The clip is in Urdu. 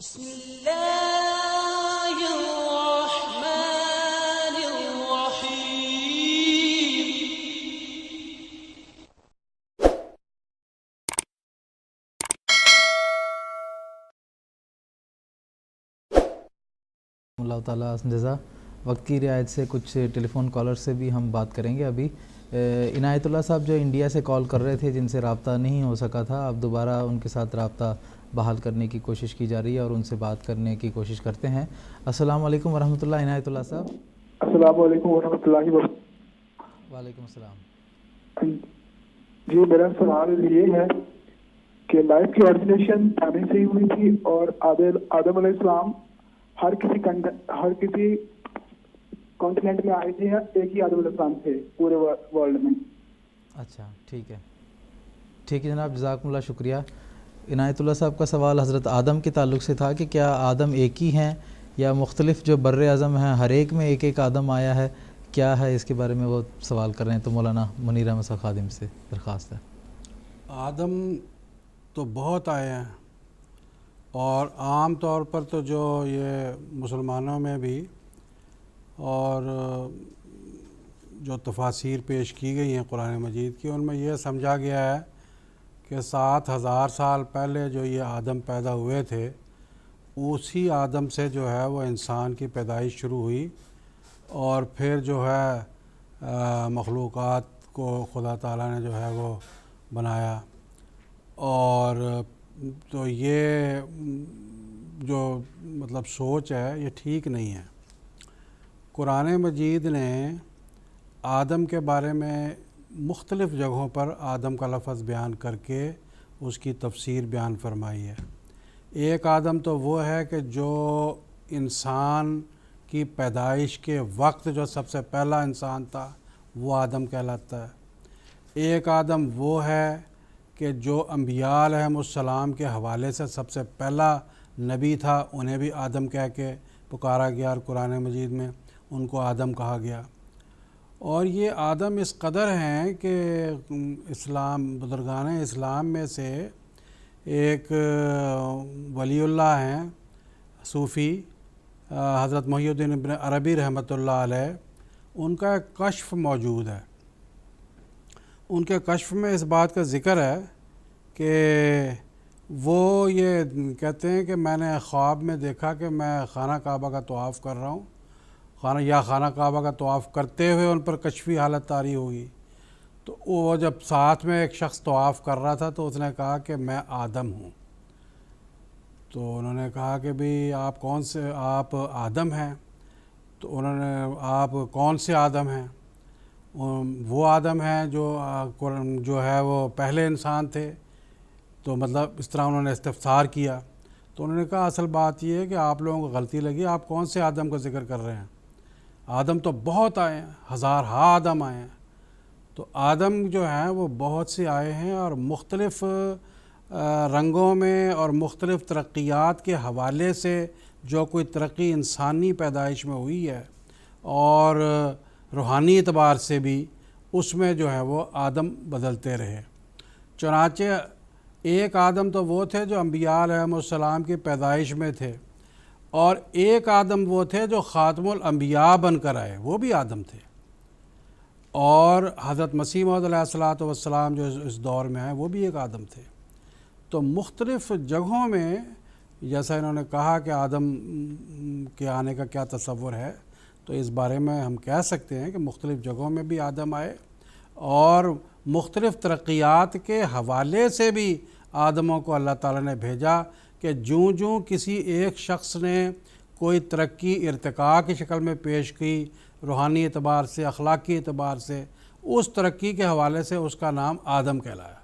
بسم الله الرحمن الرحيم. اللہ تعالیٰ جزا. وقت کی رعایت سے کچھ ٹیلی فون کالر سے بھی ہم بات کریں گے. ابھی عنایت اللہ صاحب جو انڈیا سے کال کر رہے تھے، جن سے رابطہ نہیں ہو سکا تھا، اب دوبارہ ان کے ساتھ رابطہ بحال کرنے کی کوشش کی جا رہی ہے اور ان سے بات کرنے کی کوشش کرتے ہیں. السلام علیکم ورحمۃ اللہ. عنایت اللہ صاحب السلام علیکم ورحمۃ اللہ وبرکاتہ. وعلیکم السلام. جی میرا سوال یہ ہے کہ لائف کی آرڈینیشن پانی سے ہی ہوئی تھی اور آدم علیہ السلام ہر کسی کانٹیننٹ میں آئے تھے یا ایک ہی آدم علیہ السلام تھے پورے ورلڈ میں؟ اچھا ٹھیک ہے جناب، جزاکم اللہ، شکریہ. عنایت اللہ صاحب کا سوال حضرت آدم کے تعلق سے تھا کہ کیا آدم ایک ہی ہیں یا مختلف جو بر اعظم ہیں ہر ایک میں ایک ایک آدم آیا ہے، کیا ہے اس کے بارے میں وہ سوال کر رہے ہیں. تو مولانا منیر احمد صاحب خادم سے درخواست ہے. آدم تو بہت آئے ہیں، اور عام طور پر تو جو یہ مسلمانوں میں بھی اور جو تفاسیر پیش کی گئی ہیں قرآن مجید کی، ان میں یہ سمجھا گیا ہے کہ 7,000 سال پہلے جو یہ آدم پیدا ہوئے تھے، اسی آدم سے جو ہے وہ انسان کی پیدائش شروع ہوئی، اور پھر جو ہے مخلوقات کو خدا تعالیٰ نے جو ہے وہ بنایا. اور تو یہ جو مطلب سوچ ہے یہ ٹھیک نہیں ہے. قرآن مجید نے آدم کے بارے میں مختلف جگہوں پر آدم کا لفظ بیان کر کے اس کی تفسیر بیان فرمائی ہے. ایک آدم تو وہ ہے کہ جو انسان کی پیدائش کے وقت جو سب سے پہلا انسان تھا وہ آدم کہلاتا ہے. ایک آدم وہ ہے کہ جو انبیاء علیہم السلام کے حوالے سے سب سے پہلا نبی تھا، انہیں بھی آدم کہہ کے پکارا گیا اور قرآن مجید میں ان کو آدم کہا گیا. اور یہ آدم اس قدر ہیں کہ بزرگان اسلام میں سے ایک ولی اللہ ہیں صوفی، حضرت محی الدین ابن عربی رحمۃ اللہ علیہ، ان کا ایک کشف موجود ہے. ان کے کشف میں اس بات کا ذکر ہے کہ وہ یہ کہتے ہیں کہ میں نے خواب میں دیکھا کہ میں خانہ کعبہ کا طواف کر رہا ہوں، خانہ کعبہ کا طواف کرتے ہوئے ان پر کشفی حالت طاری ہوئی. تو وہ جب ساتھ میں ایک شخص طواف کر رہا تھا تو اس نے کہا کہ میں آدم ہوں. تو انہوں نے کہا کہ بھی آپ آدم ہیں؟ تو انہوں نے آپ کون سے آدم ہیں؟ وہ آدم ہیں جو ہے وہ پہلے انسان تھے. تو مطلب اس طرح انہوں نے استفسار کیا. تو انہوں نے کہا اصل بات یہ ہے کہ آپ لوگوں کو غلطی لگی، آپ کون سے آدم کا ذکر کر رہے ہیں؟ آدم تو بہت آئے ہیں، ہزارہا آدم آئے ہیں. تو آدم جو ہیں وہ بہت سے آئے ہیں، اور مختلف رنگوں میں اور مختلف ترقیات کے حوالے سے جو کوئی ترقی انسانی پیدائش میں ہوئی ہے اور روحانی اعتبار سے بھی اس میں جو ہے وہ آدم بدلتے رہے. چنانچہ ایک آدم تو وہ تھے جو انبیاء علیہم السلام کی پیدائش میں تھے، اور ایک آدم وہ تھے جو خاتم الانبیاء بن کر آئے، وہ بھی آدم تھے. اور حضرت مسیح موعود علیہ الصلوۃ والسلام جو اس دور میں ہیں وہ بھی ایک آدم تھے. تو مختلف جگہوں میں جیسا انہوں نے کہا کہ آدم کے آنے کا کیا تصور ہے، تو اس بارے میں ہم کہہ سکتے ہیں کہ مختلف جگہوں میں بھی آدم آئے، اور مختلف ترقیات کے حوالے سے بھی آدموں کو اللہ تعالیٰ نے بھیجا کہ جوں کسی ایک شخص نے کوئی ترقی ارتقاء کی شکل میں پیش کی، روحانی اعتبار سے، اخلاقی اعتبار سے، اس ترقی کے حوالے سے اس کا نام آدم کہلایا.